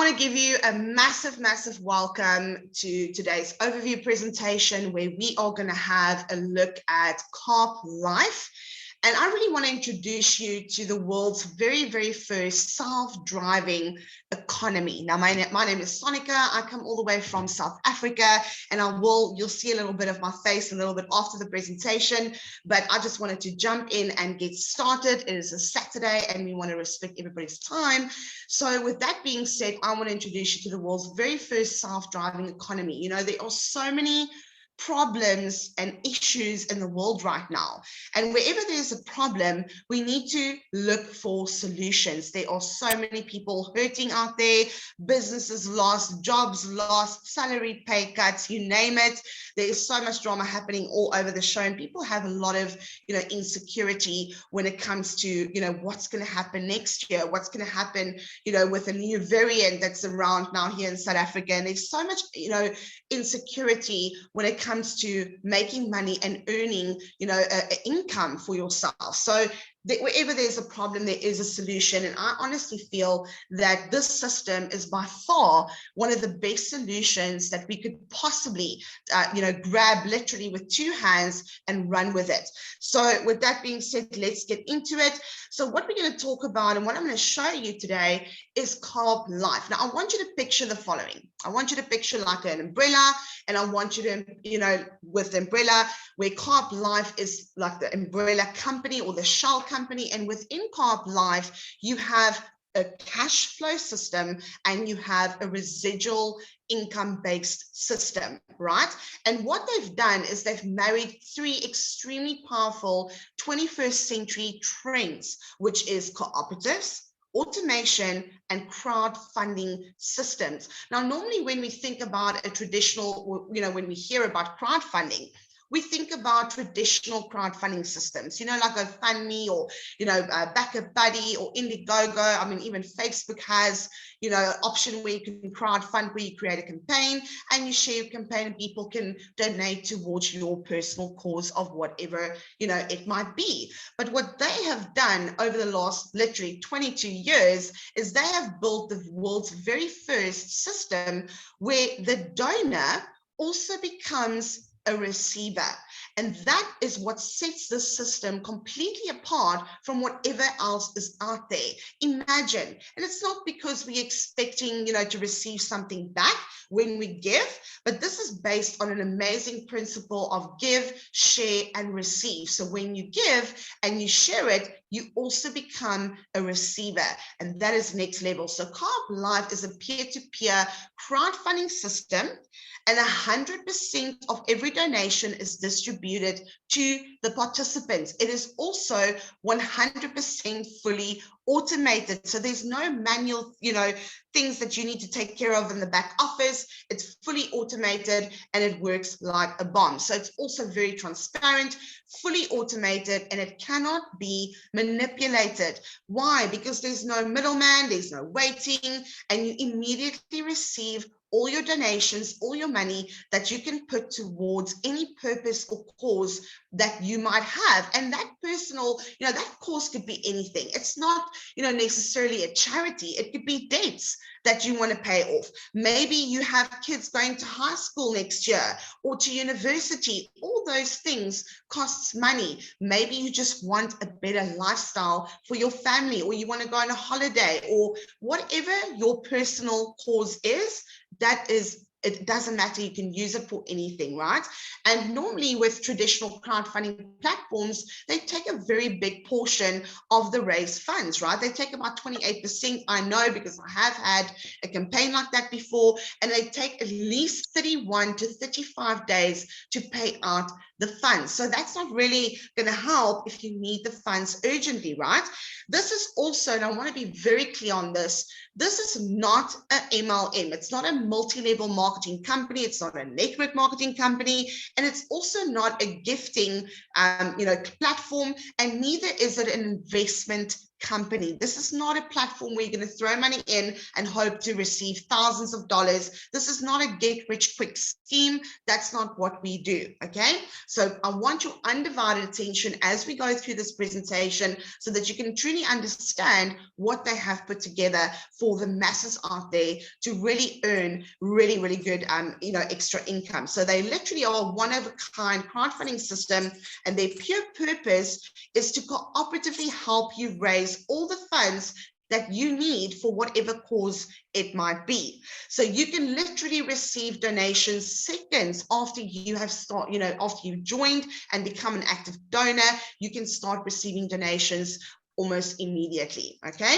want to give you a massive welcome to today's overview presentation where we are going to have a look at Coop Life. And I really want to introduce you to the world's very first self-driving economy. Now, my name is Sonica. I come all the way from South Africa, and you'll see a little bit of my face a little bit after the presentation, but I just wanted to jump in and get started. It is a Saturday, and we want to respect everybody's time. So with that being said, I want to introduce you to the world's very first self-driving economy. You know, there are so many problems and issues in the world right now, and wherever there's a problem, we need to look for solutions. There are so many people hurting out there, businesses lost, jobs lost, salary pay cuts, you name it. There is so much drama happening all over the show, and people have a lot of insecurity when it comes to what's going to happen next year, what's going to happen with a new variant that's around now here in South Africa. And there's so much insecurity when it comes to making money and earning income for yourself. So wherever there's a problem, there is a solution. And I honestly feel that this system is by far one of the best solutions that we could possibly grab literally with two hands and run with it. So with that being said, let's get into it. So what we're going to talk about and what I'm going to show you today is Coop Life. Now, I want you to picture the following. I want you to picture like an umbrella, and I want you to, with the umbrella, where Coop Life is like the umbrella company or the shell company. And within Coop Life, you have a cash flow system and you have a residual income-based system, right? And what they've done is they've married three extremely powerful 21st century trends, which is cooperatives, automation, and crowdfunding systems. Now, normally when we think about a traditional, when we hear about crowdfunding, we think about traditional crowdfunding systems, like GoFundMe or, Back a Buddy or Indiegogo. I mean, even Facebook has, an option where you can crowdfund, where you create a campaign and you share your campaign and people can donate towards your personal cause of whatever, it might be. But what they have done over the last literally 22 years is they have built the world's very first system where the donor also becomes a receiver. And that is what sets this system completely apart from whatever else is out there. Imagine, and it's not because we're expecting, to receive something back when we give, but this is based on an amazing principle of give, share, and receive. So when you give and you share it, you also become a receiver, and that is next level. So Coop Life is a peer-to-peer crowdfunding system, and 100% of every donation is distributed to the participants. It is also 100% fully automated. So there's no manual, things that you need to take care of in the back office. It's fully automated and it works like a bomb. So it's also very transparent, fully automated, and it cannot be manipulated. Why? Because there's no middleman, there's no waiting, and you immediately receive all your donations, all your money that you can put towards any purpose or cause that you might have. And that personal, that cause could be anything. It's not, necessarily a charity. It could be debts that you want to pay off. Maybe you have kids going to high school next year or to university. All those things costs money. Maybe you just want a better lifestyle for your family, or you want to go on a holiday, or whatever your personal cause is, it doesn't matter, you can use it for anything, right? And normally with traditional crowdfunding platforms, they take a very big portion of the raised funds, right? They take about 28%. I know because I have had a campaign like that before, and they take at least 31 to 35 days to pay out the funds. So that's not really going to help if you need the funds urgently, right? This is also, and I want to be very clear on this, this is not an MLM. It's not a multi-level marketing company. It's not a network marketing company. And it's also not a gifting, platform. And neither is it an investment company. This is not a platform where you're going to throw money in and hope to receive thousands of dollars. This is not a get rich quick scheme. That's not what we do. Okay, so I want your undivided attention as we go through this presentation so that you can truly understand what they have put together for the masses out there to really earn really good extra income. So they literally are a one-of-a-kind crowdfunding system, and their pure purpose is to cooperatively help you raise all the funds that you need for whatever cause it might be. So you can literally receive donations seconds after you have after you've joined and become an active donor. You can start receiving donations almost immediately. Okay.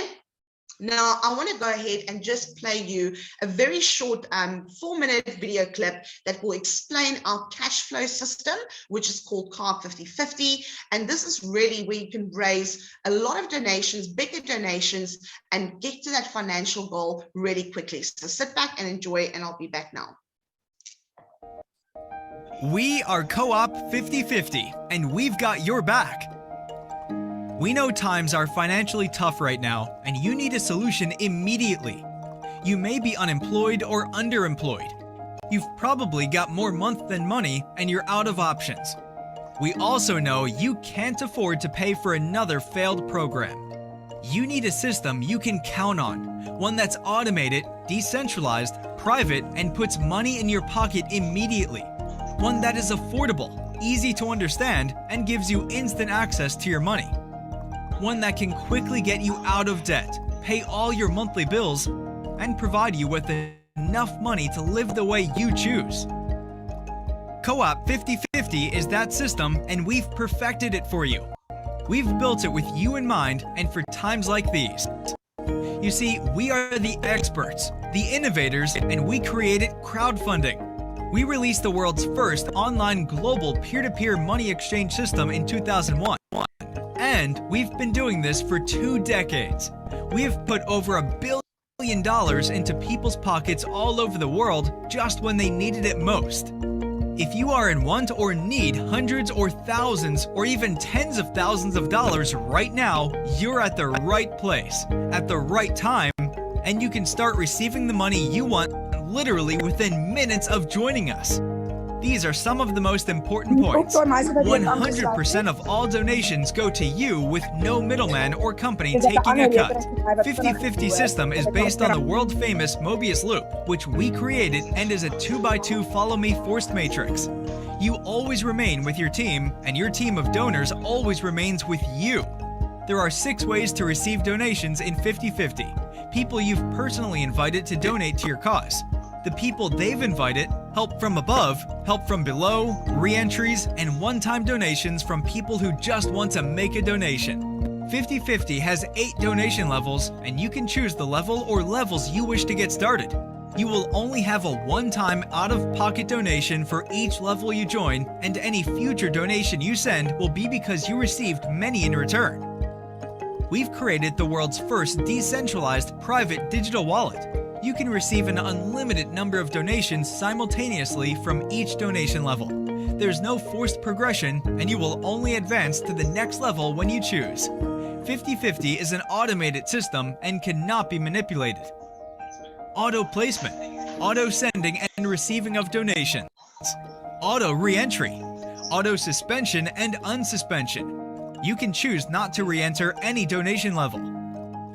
Now, I want to go ahead and just play you a very short 4-minute video clip that will explain our cash flow system, which is called Coop5050. And this is really where you can raise a lot of donations, bigger donations, and get to that financial goal really quickly. So sit back and enjoy, and I'll be back now. We are Coop5050, and we've got your back. We know times are financially tough right now, and you need a solution immediately. You may be unemployed or underemployed. You've probably got more month than money, and you're out of options. We also know you can't afford to pay for another failed program. You need a system you can count on, one that's automated, decentralized, private, and puts money in your pocket immediately. One that is affordable, easy to understand, and gives you instant access to your money. One that can quickly get you out of debt, pay all your monthly bills, and provide you with enough money to live the way you choose. Coop5050 is that system, and we've perfected it for you. We've built it with you in mind and for times like these. You see, we are the experts, the innovators, and we created crowdfunding. We released the world's first online global peer-to-peer money exchange system in 2001. And we've been doing this for 2 decades. We have put over $1 billion into people's pockets all over the world just when they needed it most. If you are in want or need hundreds or thousands or even tens of thousands of dollars right now, you're at the right place, at the right time, and you can start receiving the money you want literally within minutes of joining us. These are some of the most important points. 100% of all donations go to you with no middleman or company taking a cut. 50/50 system is based on the world-famous Mobius loop, which we created and is a 2x2 follow-me forced matrix. You always remain with your team, and your team of donors always remains with you. There are 6 ways to receive donations in 50/50. People you've personally invited to donate to your cause. The people they've invited, help from above, help from below, re-entries, and one-time donations from people who just want to make a donation. 50/50 has 8 donation levels, and you can choose the level or levels you wish to get started. You will only have a one-time out-of-pocket donation for each level you join, and any future donation you send will be because you received many in return. We've created the world's first decentralized private digital wallet. You can receive an unlimited number of donations simultaneously from each donation level. There's no forced progression, and you will only advance to the next level when you choose. 50/50 is an automated system and cannot be manipulated. Auto placement, auto sending and receiving of donations, auto re-entry, auto suspension and unsuspension. You can choose not to re-enter any donation level.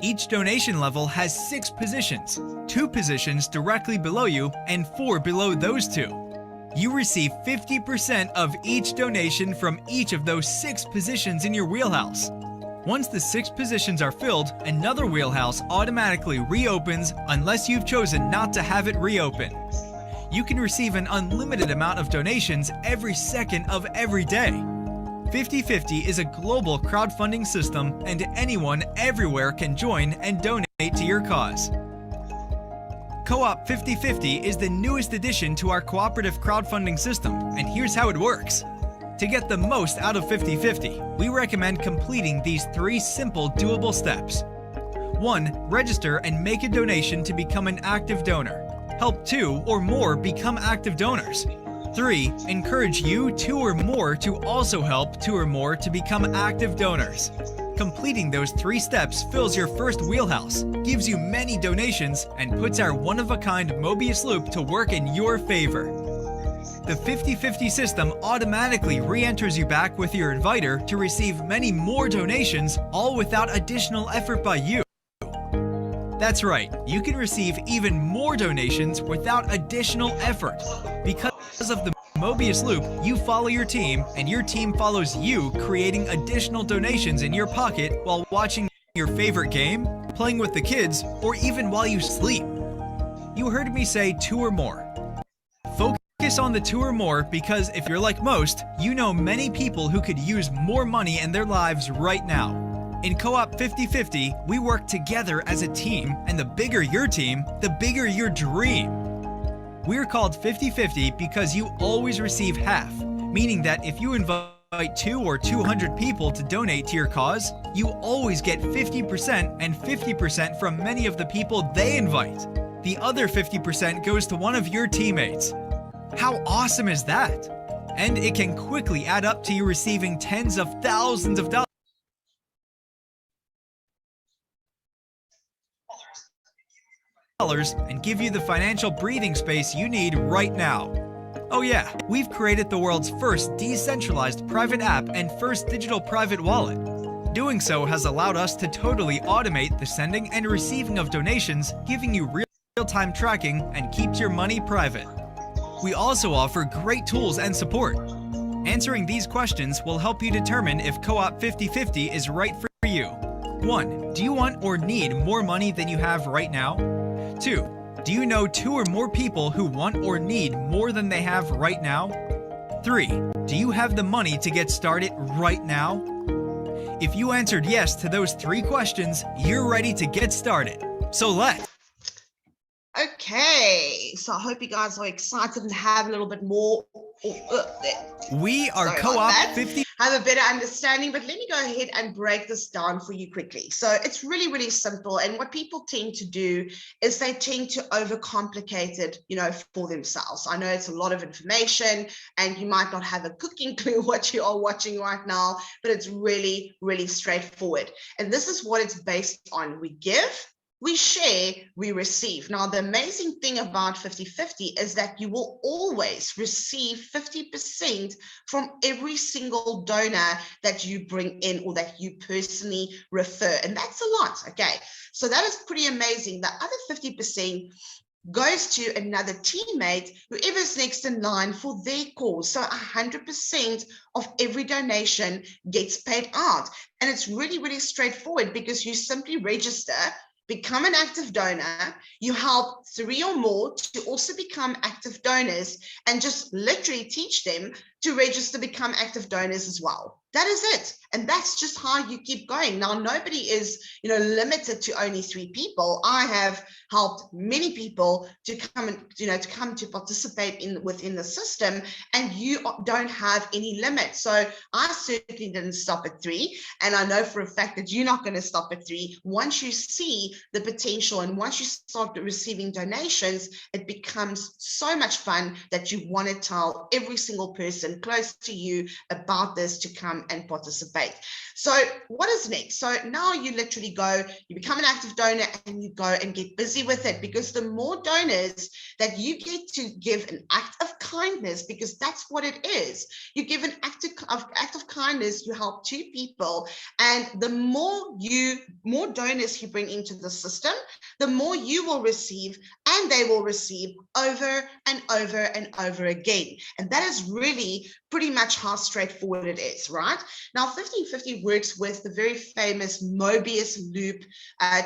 Each donation level has 6 positions, 2 positions directly below you and 4 below those 2. You receive 50% of each donation from each of those 6 positions in your wheelhouse. Once the 6 positions are filled, another wheelhouse automatically reopens unless you've chosen not to have it reopen. You can receive an unlimited amount of donations every second of every day. 50/50 is a global crowdfunding system, and anyone everywhere can join and donate to your cause. Coop5050 is the newest addition to our cooperative crowdfunding system, and here's how it works. To get the most out of 50/50, we recommend completing these 3 simple doable steps. 1. Register and make a donation to become an active donor. Help 2 or more become active donors. 3. Encourage you 2 or more to also help 2 or more to become active donors. Completing those 3 steps fills your first wheelhouse, gives you many donations, and puts our one-of-a-kind Mobius loop to work in your favor. The 50/50 system automatically re-enters you back with your inviter to receive many more donations, all without additional effort by you. That's right, you can receive even more donations without additional effort. Because of the Mobius loop, you follow your team, and your team follows you, creating additional donations in your pocket while watching your favorite game, playing with the kids, or even while you sleep. You heard me say 2 or more. Focus on the 2 or more because if you're like most, you know many people who could use more money in their lives right now. In Co-op 50/50, we work together as a team, and the bigger your team, the bigger your dream. We're called 50/50 because you always receive half, meaning that if you invite 2 or 200 people to donate to your cause, you always get 50% and 50% from many of the people they invite. The other 50% goes to one of your teammates. How awesome is that? And it can quickly add up to you receiving tens of thousands of dollars and give you the financial breathing space you need right now. Oh yeah, we've created the world's first decentralized private app and first digital private wallet. Doing so has allowed us to totally automate the sending and receiving of donations, giving you real-time tracking and keeps your money private. We also offer great tools and support. Answering these questions will help you determine if Co-op 50/50 is right for you. 1. Do you want or need more money than you have right now? 2. Do you know 2 or more people who want or need more than they have right now? 3. Do you have the money to get started right now? If you answered yes to those 3 questions, you're ready to get started. So let's. Okay, so I hope you guys are excited and have a little bit more. We are Co-op 50. Have a better understanding, but let me go ahead and break this down for you quickly. So it's really, really simple. And what people tend to do is they tend to overcomplicate it, for themselves. I know it's a lot of information and you might not have a cooking clue what you are watching right now, but it's really, really straightforward. And this is what it's based on. We give, we share, we receive. Now, the amazing thing about 50/50 is that you will always receive 50% from every single donor that you bring in or that you personally refer. And that's a lot, okay? So that is pretty amazing. The other 50% goes to another teammate, whoever's next in line for their cause. So 100% of every donation gets paid out. And it's really, really straightforward because you simply register, become an active donor, you help 3 or more to also become active donors, and just literally teach them to register, become active donors as well. That is it. And that's just how you keep going. Now, nobody is, limited to only 3 people. I have helped many people to come and, to participate within the system, and you don't have any limit. So I certainly didn't stop at 3. And I know for a fact that you're not going to stop at 3. Once you see the potential and once you start receiving donations, it becomes so much fun that you want to tell every single person close to you about this to come and participate. So what is next? So now you literally go, you become an active donor and you go and get busy with it, because the more donors that you get to give an act of kindness, because that's what it is. You give an act of kindness, you help 2 people, and the more donors you bring into the system, the more you will receive, and they will receive over and over and over again. And that is really pretty much how straightforward it is, right? Now, 50/50 works with the very famous Mobius loop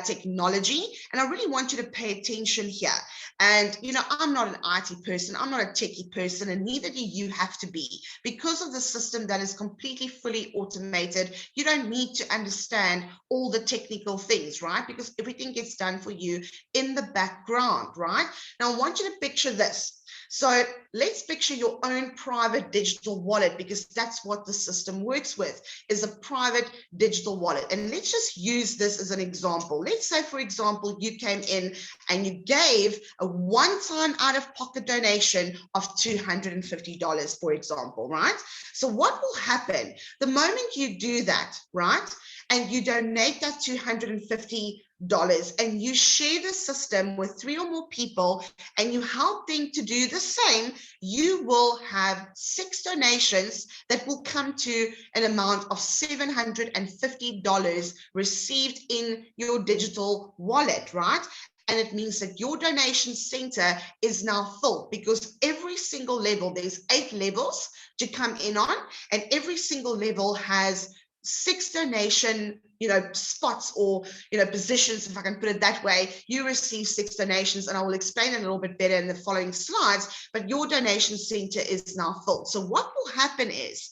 technology, and I really want you to pay attention here. And, I'm not an IT person, I'm not a techie person, and neither do you have to be. Because of the system that is completely fully automated, you don't need to understand all the technical things, right? Because everything gets done for you in the background, right? Now, I want you to picture this. So let's picture your own private digital wallet, because that's what the system works with, is a private digital wallet. And let's just use this as an example. Let's say, for example, you came in and you gave a one-time out-of-pocket donation of $250, for example, right? So what will happen the moment you do that, right? and you donate that $250 and you share the system with 3 or more people and you help them to do the same, you will have 6 donations that will come to an amount of $750 received in your digital wallet, right? And it means that your donation center is now full, because every single level, there's 8 levels to come in on, and every single level has 6 donation, spots, or, positions, if I can put it that way. You receive 6 donations, and I will explain it a little bit better in the following slides, but your donation center is now full. So what will happen is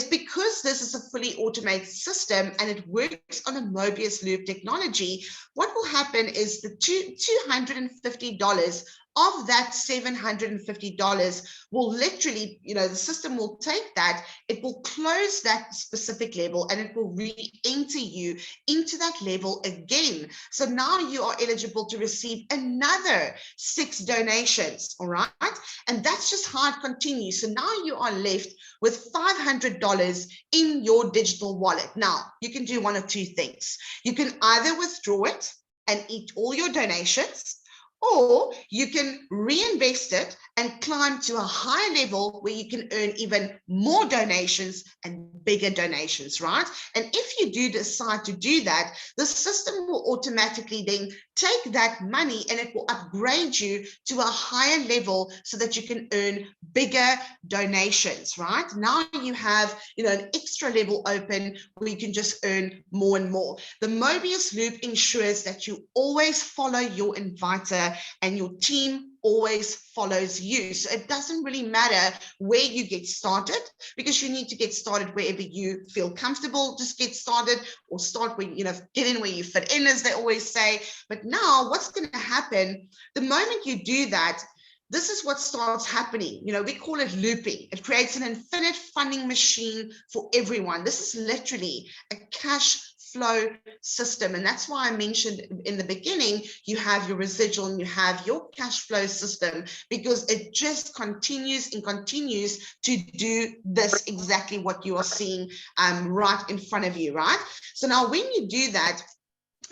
because this is a fully automated system and it works on a Mobius loop technology, what will happen is the $250 of that $750 will literally, the system will take that, it will close that specific level, and it will re-enter you into that level again. So now you are eligible to receive another 6 donations, all right? And that's just how it continues. So now you are left with $500 in your digital wallet. Now, you can do one of 2 things. You can either withdraw it and eat all your donations, or you can reinvest it and climb to a higher level where you can earn even more donations and bigger donations, right? And if you do decide to do that, the system will automatically then take that money and it will upgrade you to a higher level so that you can earn bigger donations, right? Now you have, an extra level open where you can just earn more and more. The Mobius loop ensures that you always follow your inviter and your team always follows you. So it doesn't really matter where you get started, because you need to get started wherever you feel comfortable. Just get started, or start where, get in where you fit in, as they always say. But now what's going to happen the moment you do that, this is what starts happening. We call it looping. It creates an infinite funding machine for everyone. This is literally a cash flow system. And that's why I mentioned in the beginning, you have your residual and you have your cash flow system, because it just continues and continues to do this, exactly what you are seeing right in front of you, right? So now when you do that,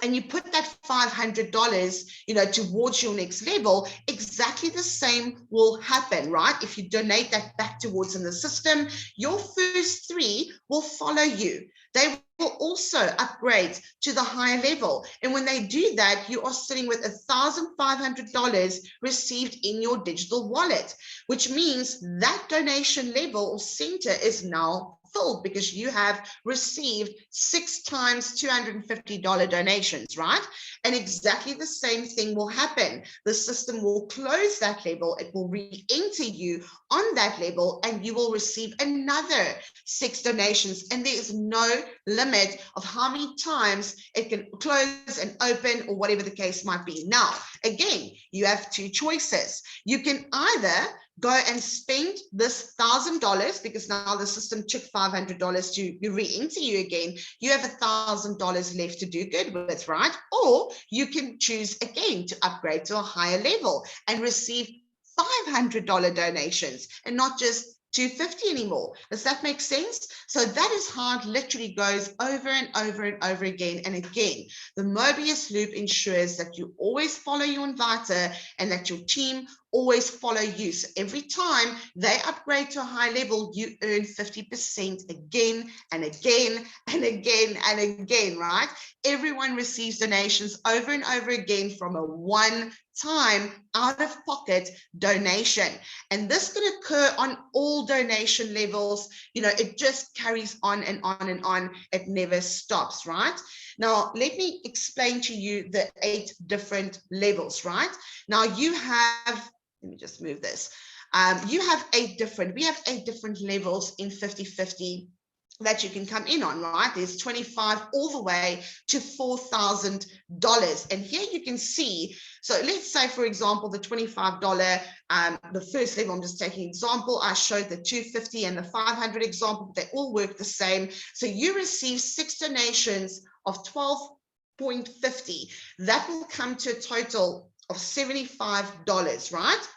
and you put that $500, towards your next level, exactly the same will happen, right? If you donate that back towards in the system, your first 3 will follow you. They will also upgrade to the higher level. And when they do that, you are sitting with $1,500 received in your digital wallet, which means that donation level or center is now filled, because you have received 6 times $250 donations, right? And exactly the same thing will happen. The system will close that level, it will re-enter you on that level, and you will receive another 6 donations. And there is no limit of how many times it can close and open, or whatever the case might be. Now, again, you have 2 choices. You can either go and spend this $1,000, because now the system took $500 to re-enter you again. You have $1,000 left to do good with, right? Or you can choose again to upgrade to a higher level and receive $500 donations, and not just $250 anymore. Does that make sense? So that is how it literally goes over and over and over again and again. The Mobius loop ensures that you always follow your inviter and that your team always follow you. So every time they upgrade to a high level, you earn 50% again and again and again and again, right? Everyone receives donations over and over again from a one-time out-of-pocket donation. And this can occur on all donation levels. It just carries on and on and on. It never stops, right? Now, let me explain to you the 8 different levels, right? Now you have, let me just move this. We have 8 different levels in 50/50 that you can come in on, right? There's 25 all the way to $4,000. And here you can see, so let's say, for example, the $25, the first level, I'm just taking an example. I showed the 250 and the 500 example, they all work the same. So you receive 6 donations of 12.50. That will come to a total of $75, right?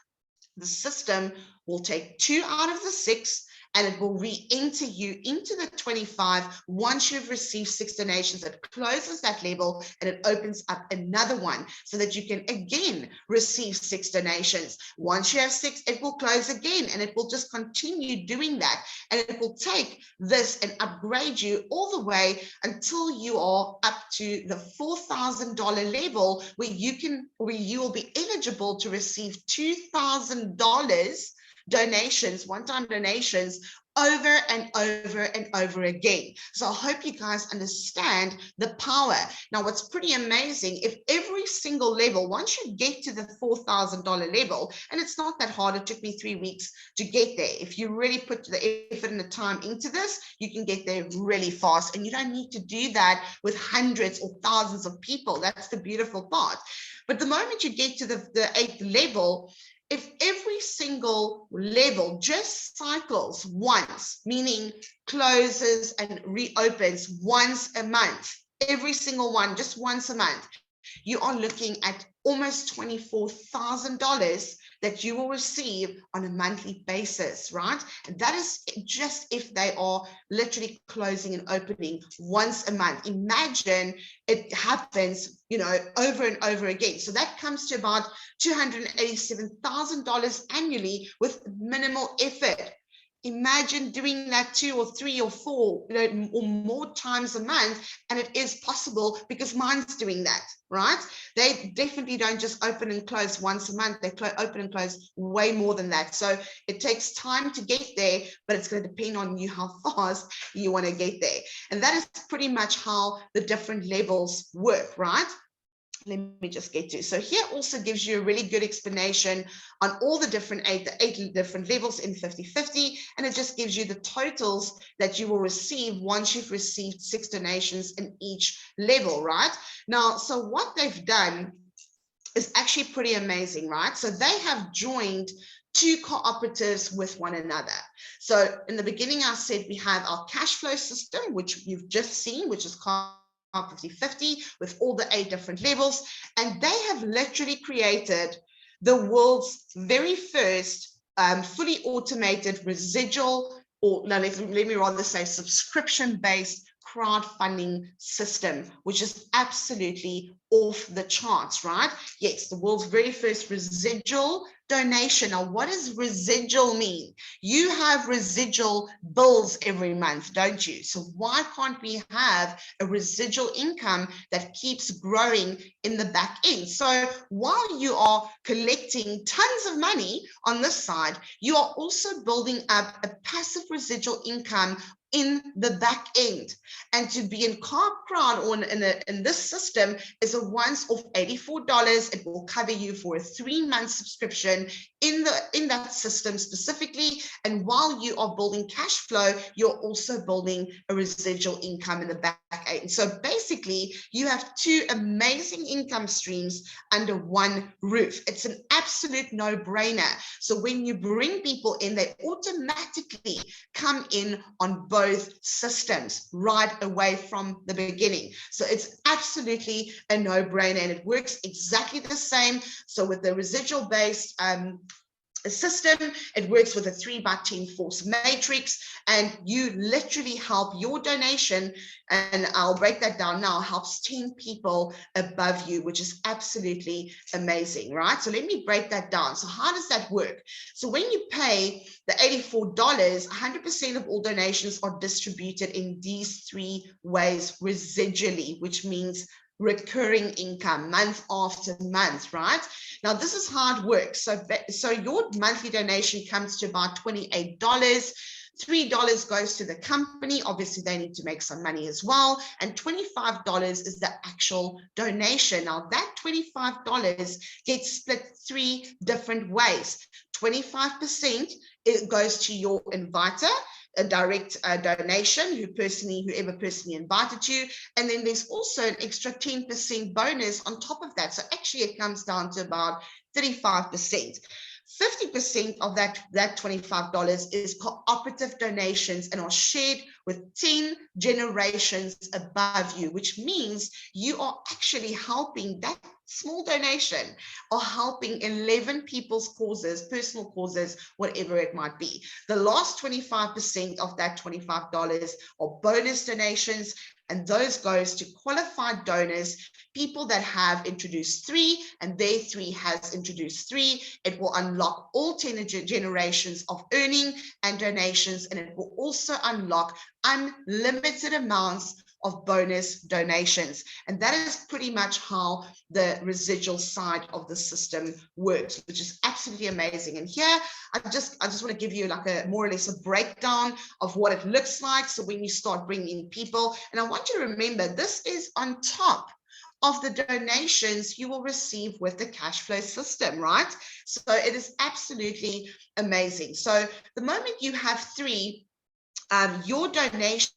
The system will take 2 out of the 6 and it will re-enter you into the 25 once you've received 6 donations. It closes that level and it opens up another one so that you can again receive 6 donations. Once you have 6, it will close again, and it will just continue doing that, and it will take this and upgrade you all the way until you are up to the $4,000 level, where you will be eligible to receive $2,000 donations, one-time donations, over and over and over again. So I hope you guys understand the power. Now, what's pretty amazing, if every single level, once you get to the $4,000 level, and it's not that hard, it took me 3 weeks to get there. If you really put the effort and the time into this, you can get there really fast, and you don't need to do that with hundreds or thousands of people. That's the beautiful part. But the moment you get to the 8th level, if every single level just cycles once, meaning closes and reopens once a month, every single one just once a month, you are looking at almost $24,000 that you will receive on a monthly basis, right? And that is just if they are literally closing and opening once a month. Imagine it happens, over and over again. So that comes to about $287,000 annually with minimal effort. Imagine doing that 2 or 3 or 4, or more times a month, and it is possible because mine's doing that, right? They definitely don't just open and close once a month. They open and close way more than that. So it takes time to get there, but it's going to depend on you how fast you want to get there. And that is pretty much how the different levels work, right? Let me just get to. So here also gives you a really good explanation on all the eight different levels in 50/50, and it just gives you the totals that you will receive once you've received 6 donations in each level, right? Now, so what they've done is actually pretty amazing, right? So they have joined 2 cooperatives with one another. So in the beginning, I said we have our cash flow system, which you've just seen, which is Coop5050, with all the 8 different levels, and they have literally created the world's very first fully automated residual, or no, let me rather say subscription-based crowdfunding system, which is absolutely off the charts, right? Yes, the world's very first residual donation. Now, what does residual mean? You have residual bills every month, don't you? So why can't we have a residual income that keeps growing in the back end? So while you are collecting tons of money on this side, you are also building up a passive residual income in the back end. And to be in Carb Crowd or in this system is a once-off $84. It will cover you for a 3-month subscription in that system specifically. And while you are building cash flow, you're also building a residual income in the back end. So basically, you have 2 amazing income streams under one roof. It's an absolute no-brainer. So when you bring people in, they automatically come in on both systems right away from the beginning. So it's absolutely a no-brainer, and it works exactly the same. So with the residual based system, it works with a 3x10 force matrix, and you literally help your donation, and I'll break that down now, helps 10 people above you, which is absolutely amazing, right? So let me break that down. So how does that work? So when you pay the $84, 100% of all donations are distributed in these 3 ways residually, which means recurring income month after month, right? Now, this is how it works. So your monthly donation comes to about $28. $3 goes to the company. Obviously, they need to make some money as well. And $25 is the actual donation. Now, that $25 gets split 3 different ways. 25% it goes to your inviter, a direct donation, whoever personally invited you. And then there's also an extra 10% bonus on top of that. So actually it comes down to about 35%. 50% of that $25 is cooperative donations and are shared with 10 generations above you, which means you are actually helping that small donation are helping 11 people's causes, personal causes, whatever it might be. The last 25% of that $25 are bonus donations, and those goes to qualified donors, people that have introduced 3 and their 3 has introduced 3. It will unlock all 10 generations of earning and donations, and it will also unlock unlimited amounts of bonus donations. And that is pretty much how the residual side of the system works, which is absolutely amazing. And here I just want to give you like a more or less a breakdown of what it looks like. So when you start bringing in people, and I want you to remember, this is on top of the donations you will receive with the cash flow system, right? So it is absolutely amazing. So the moment you have 3, your donation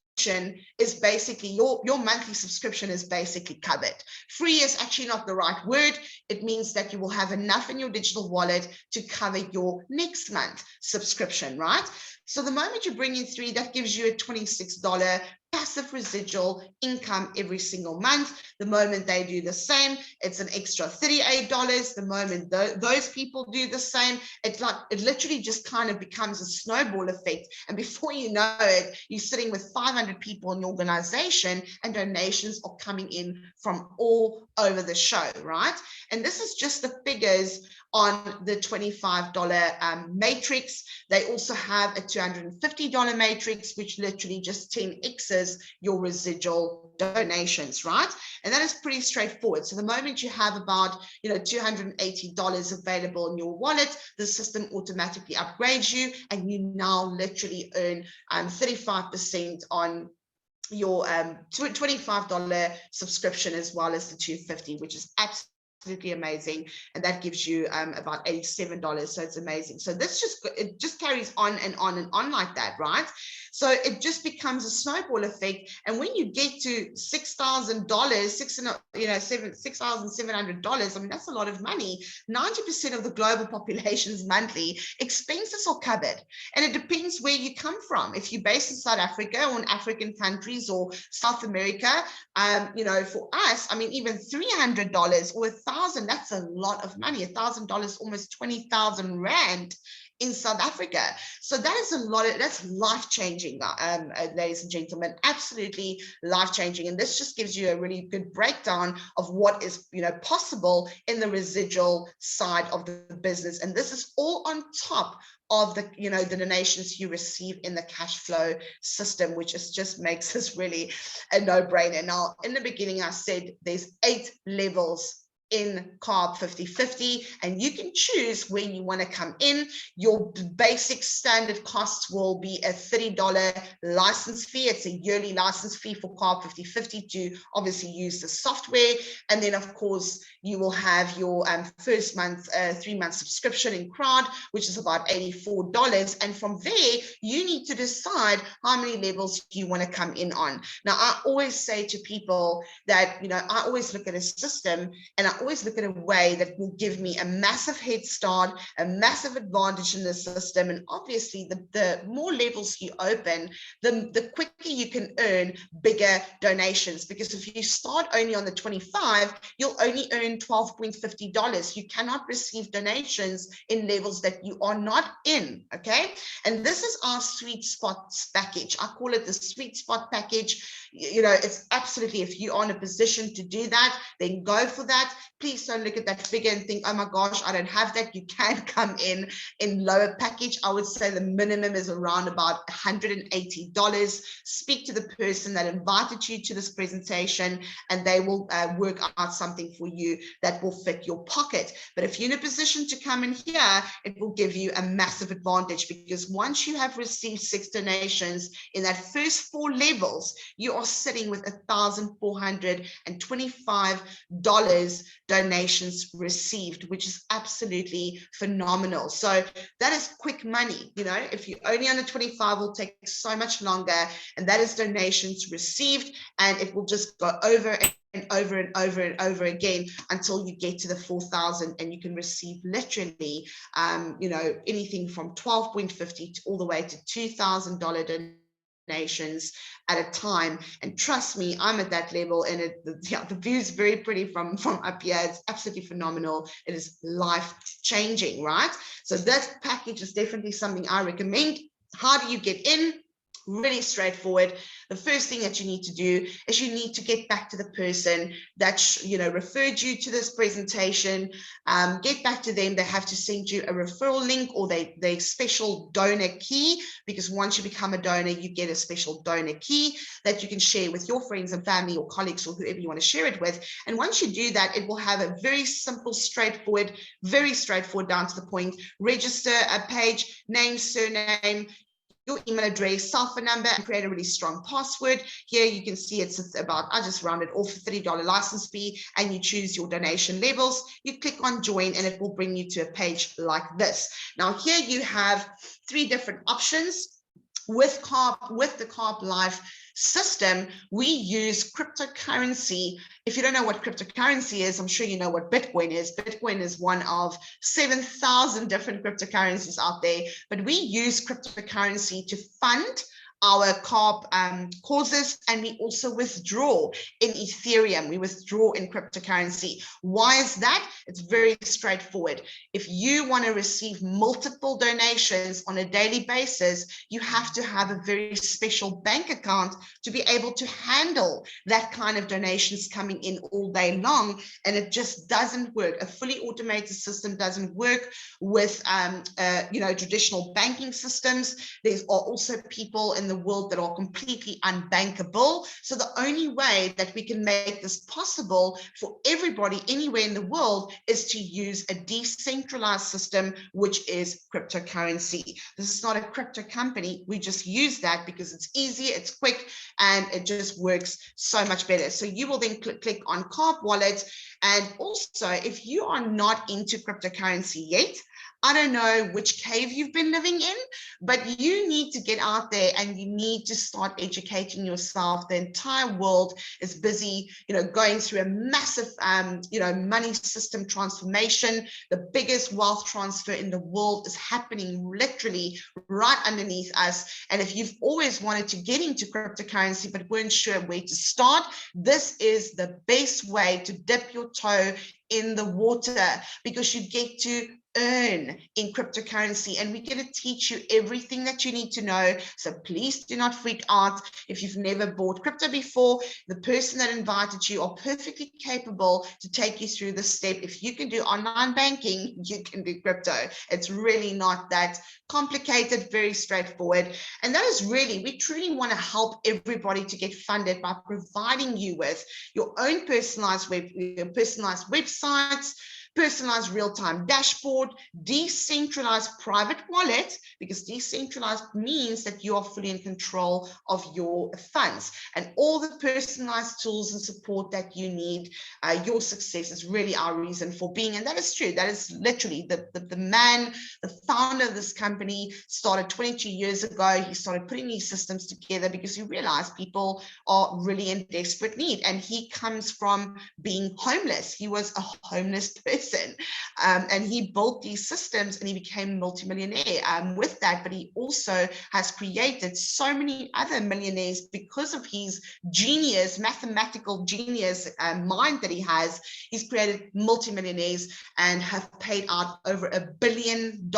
is basically your monthly subscription is basically covered. Free is actually not the right word. It means that you will have enough in your digital wallet to cover your next month subscription, right? So the moment you bring in 3, that gives you a $26 passive residual income every single month. The moment they do the same, it's an extra $38. The moment those people do the same, it's like it literally just kind of becomes a snowball effect. And before you know it, you're sitting with 500 people in your organization, and donations are coming in from all over the show, right? And this is just the figures on the $25 matrix. They also have a $250 matrix, which literally just 10x's your residual donations, right? And that is pretty straightforward. So the moment you have about $280 available in your wallet, the system automatically upgrades you, and you now literally earn 35% on your $25 subscription, as well as the $250, which is absolutely amazing. And that gives you about $87. So it's amazing. So this just carries on and on and on like that, right? So it just becomes a snowball effect. And when you get to $6,000, $6,700, I mean, that's a lot of money. 90% of the global population's monthly expenses are covered. And it depends where you come from. If you're based in South Africa or in African countries or South America, for us, I mean, even $300 or $1,000, that's a lot of money. $1,000, almost 20,000 Rand in South Africa. So that is a lot of, that's life-changing, ladies and gentlemen, absolutely life-changing. And this just gives you a really good breakdown of what is, possible in the residual side of the business. And this is all on top of the, the donations you receive in the cash flow system, which just makes this really a no-brainer. Now, in the beginning, I said there's 8 levels in Coop5050, and you can choose where you want to come in. Your basic standard costs will be a $30 license fee. It's a yearly license fee for Coop5050 to obviously use the software. And then, of course, you will have your first month, 3-month subscription in Crowd, which is about $84. And from there, you need to decide how many levels you want to come in on. Now, I always say to people that, I always look at a system, and I always look at a way that will give me a massive head start, a massive advantage in the system. And obviously, the more levels you open, the quicker you can earn bigger donations. Because if you start only on the 25, you'll only earn $12.50. You cannot receive donations in levels that you are not in, okay? And this is our sweet spot package. I call it the sweet spot package. It's absolutely, if you are in a position to do that, then go for that. Please don't look at that figure and think, oh my gosh, I don't have that. You can come in lower package. I would say the minimum is around about $180. Speak to the person that invited you to this presentation, and they will work out something for you that will fit your pocket. But if you're in a position to come in here, it will give you a massive advantage, because once you have received 6 donations in that first 4 levels, you are sitting with $1,425 donations received, which is absolutely phenomenal. So that is quick money. If you're only under 25, it will take so much longer, and that is donations received, and it will just go over and over and over and over again until you get to the 4,000, and you can receive literally anything from $12.50 to all the way to $2,000 donations at a time. And trust me, I'm at that level, and the view is very pretty from up here. It's absolutely phenomenal. It is life changing, right? So that package is definitely something I recommend. How do you get in? Really straightforward. The first thing that you need to do is you need to get back to the person that referred you to this presentation. Get back to them. They have to send you a referral link or they special donor key, because once you become a donor, you get a special donor key that you can share with your friends and family or colleagues or whoever you want to share it with. And once you do that, it will have a very simple, straightforward, down to the point register a page, name, surname, your email address, cell phone number, and create a really strong password. Here you can see it's about, I just rounded off $30 license fee, and you choose your donation levels. You click on join and it will bring you to a page like this. Now here you have 3 different options. With the Coop Life system, we use cryptocurrency. If you don't know what cryptocurrency is, I'm sure you know what Bitcoin is. Bitcoin is one of 7,000 different cryptocurrencies out there, but we use cryptocurrency to fund our Coop causes, and we also withdraw in Ethereum. We withdraw in cryptocurrency. Why is that? It's very straightforward. If you want to receive multiple donations on a daily basis, you have to have a very special bank account to be able to handle that kind of donations coming in all day long, and it just doesn't work. A fully automated system doesn't work with traditional banking systems. There are also people in the world that are completely unbankable. So the only way that we can make this possible for everybody anywhere in the world is to use a decentralized system, which is cryptocurrency. This is not a crypto company. We just use that because it's easy, it's quick, and it just works so much better. So you will then click on Coop Wallet. And also, if you are not into cryptocurrency yet, I don't know which cave you've been living in, but you need to get out there and you need to start educating yourself. The entire world is busy, going through a massive, money system transformation. The biggest wealth transfer in the world is happening literally right underneath us. And if you've always wanted to get into cryptocurrency but weren't sure where to start, this is the best way to dip your toe in the water, because you get to earn in cryptocurrency, and we're going to teach you everything that you need to know. So please do not freak out if you've never bought crypto before. The person that invited you are perfectly capable to take you through the step. If you can do online banking, you can do crypto. It's really not that complicated, very straightforward. And that is really, we truly want to help everybody to get funded by providing you with your own personalized websites, personalized real-time dashboard, decentralized private wallet, because decentralized means that you are fully in control of your funds, and all the personalized tools and support that you need. Your success is really our reason for being, and that is true. That is literally the man, the founder of this company started 22 years ago. He started putting these systems together because he realized people are really in desperate need, and he comes from being homeless. He was a homeless person. And he built these systems and he became multimillionaire with that. But he also has created so many other millionaires because of his genius, mathematical genius mind that he has. He's created multimillionaires and have paid out over $1 billion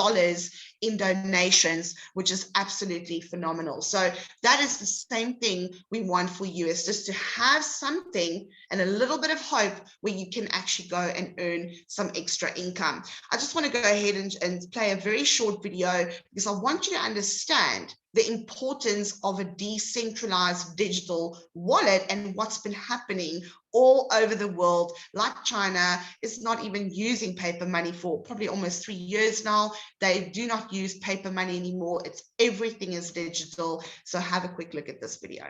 in donations, which is absolutely phenomenal. So that is the same thing we want for you, is just to have something and a little bit of hope where you can actually go and earn some extra income. I just want to go ahead and play a very short video because I want you to understand the importance of a decentralized digital wallet and what's been happening all over the world. Like China is not even using paper money for probably almost 3 years now. They do not use paper money anymore. Everything is digital. So have a quick look at this video.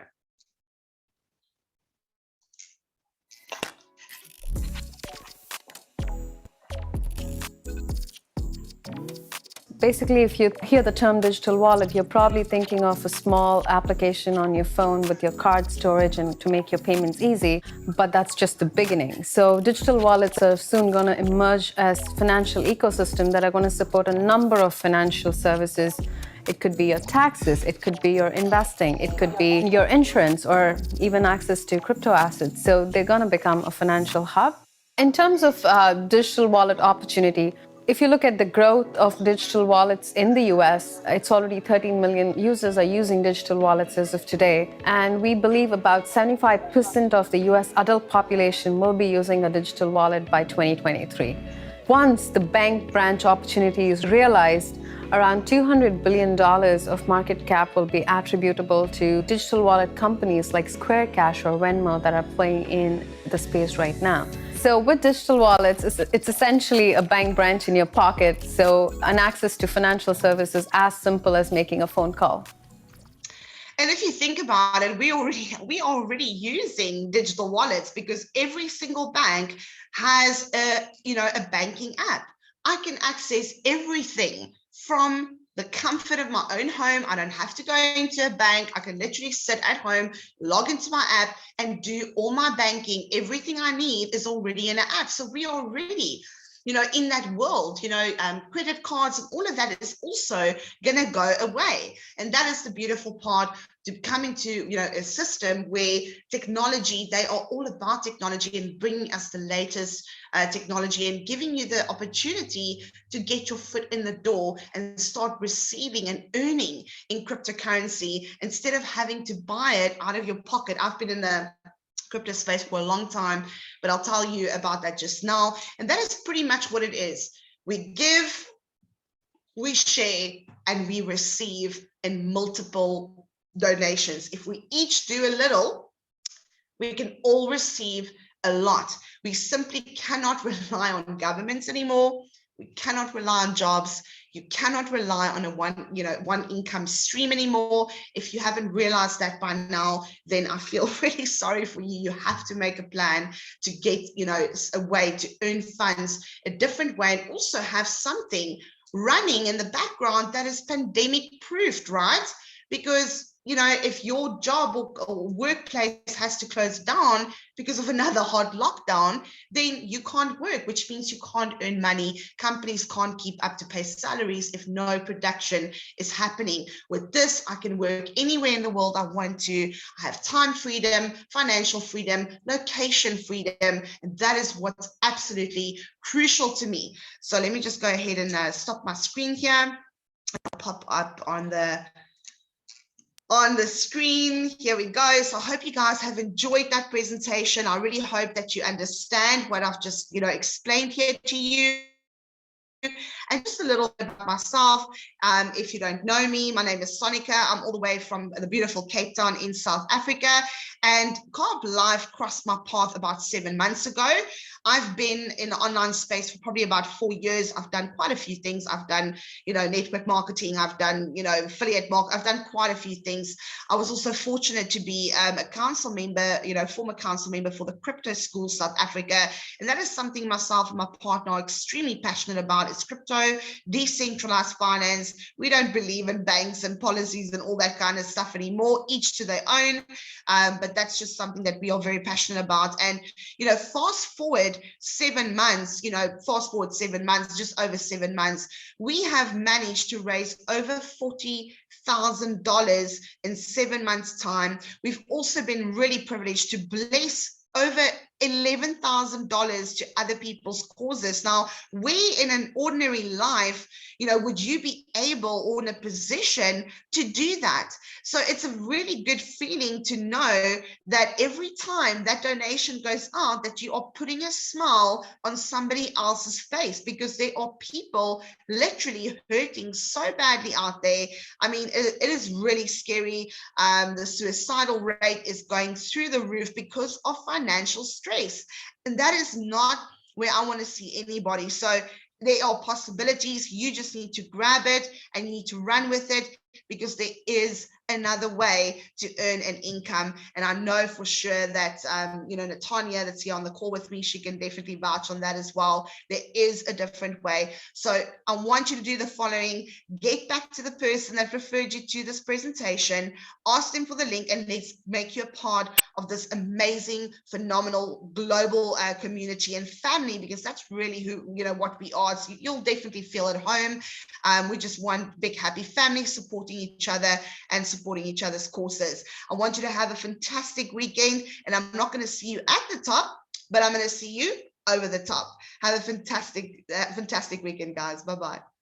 Basically, if you hear the term digital wallet, you're probably thinking of a small application on your phone with your card storage and to make your payments easy, but that's just the beginning. So digital wallets are soon going to emerge as financial ecosystem that are going to support a number of financial services It could be your taxes, it could be your investing, it could be your insurance, or even access to crypto assets. So they're going to become a financial hub. In terms of digital wallet opportunity, if you look at the growth of digital wallets in the US, it's already 13 million users are using digital wallets as of today. And we believe about 75% of the US adult population will be using a digital wallet by 2023. Once the bank branch opportunity is realized, around $200 billion of market cap will be attributable to digital wallet companies like Square Cash or Venmo that are playing in the space right now. So with digital wallets, it's essentially a bank branch in your pocket, so an access to financial services as simple as making a phone call. And if you think about it, we already using digital wallets because every single bank has a banking app. I can access everything from the comfort of my own home. I don't have to go into a bank. I can literally sit at home, log into my app and do all my banking. Everything I need is already in an app. So we are already in that world, credit cards and all of that is also going to go away. And that is the beautiful part to come into, a system where technology, they are all about technology and bringing us the latest technology and giving you the opportunity to get your foot in the door and start receiving and earning in cryptocurrency instead of having to buy it out of your pocket. I've been in the crypto space for a long time, but I'll tell you about that just now. And that is pretty much what it is. We give, we share, and we receive in multiple donations. If we each do a little, we can all receive a lot. We simply cannot rely on governments anymore. We cannot rely on jobs. You cannot rely on one income stream anymore. If you haven't realized that by now, then I feel really sorry for you. You have to make a plan to get, a way to earn funds a different way and also have something running in the background that is pandemic proofed, right? Because if your job or workplace has to close down because of another hard lockdown, then you can't work, which means you can't earn money. Companies can't keep up to pay salaries if no production is happening. With this, I can work anywhere in the world I want to. I have time freedom, financial freedom, location freedom, and that is what's absolutely crucial to me. So let me just go ahead and stop my screen here. I'll pop up on the screen. Here we go. So I hope you guys have enjoyed that presentation. I really hope that you understand what I've just, explained here to you. And just a little bit about myself. If you don't know me, my name is Sonica. I'm all the way from the beautiful Cape Town in South Africa. And Coop Life crossed my path about 7 months ago. I've been in the online space for probably about 4 years. I've done quite a few things. I've done, network marketing. I've done, affiliate marketing. I've done quite a few things. I was also fortunate to be a council member, former council member for the Crypto School South Africa. And that is something myself and my partner are extremely passionate about. It's crypto, decentralized finance. We don't believe in banks and policies and all that kind of stuff anymore, each to their own. But that's just something that we are very passionate about. And, fast forward 7 months, just over 7 months, we have managed to raise over $40,000 in 7 months' time. We've also been really privileged to bless over $11,000 to other people's causes. Now, where in an ordinary life, would you be able or in a position to do that? So it's a really good feeling to know that every time that donation goes out, that you are putting a smile on somebody else's face, because there are people literally hurting so badly out there. I mean, it is really scary. The suicidal rate is going through the roof because of financial stress. And that is not where I want to see anybody. So there are possibilities. You just need to grab it and you need to run with it, because there is another way to earn an income. And I know for sure that, Natanya that's here on the call with me, she can definitely vouch on that as well. There is a different way. So I want you to do the following: get back to the person that referred you to this presentation, ask them for the link, and let's make you a part of this amazing, phenomenal, global community and family, because that's really what we are. So you'll definitely feel at home. We're just one big happy family, supporting each other and supporting each other's courses. I want you to have a fantastic weekend, and I'm not going to see you at the top, but I'm going to see you over the top. Have a fantastic weekend, guys. Bye-bye.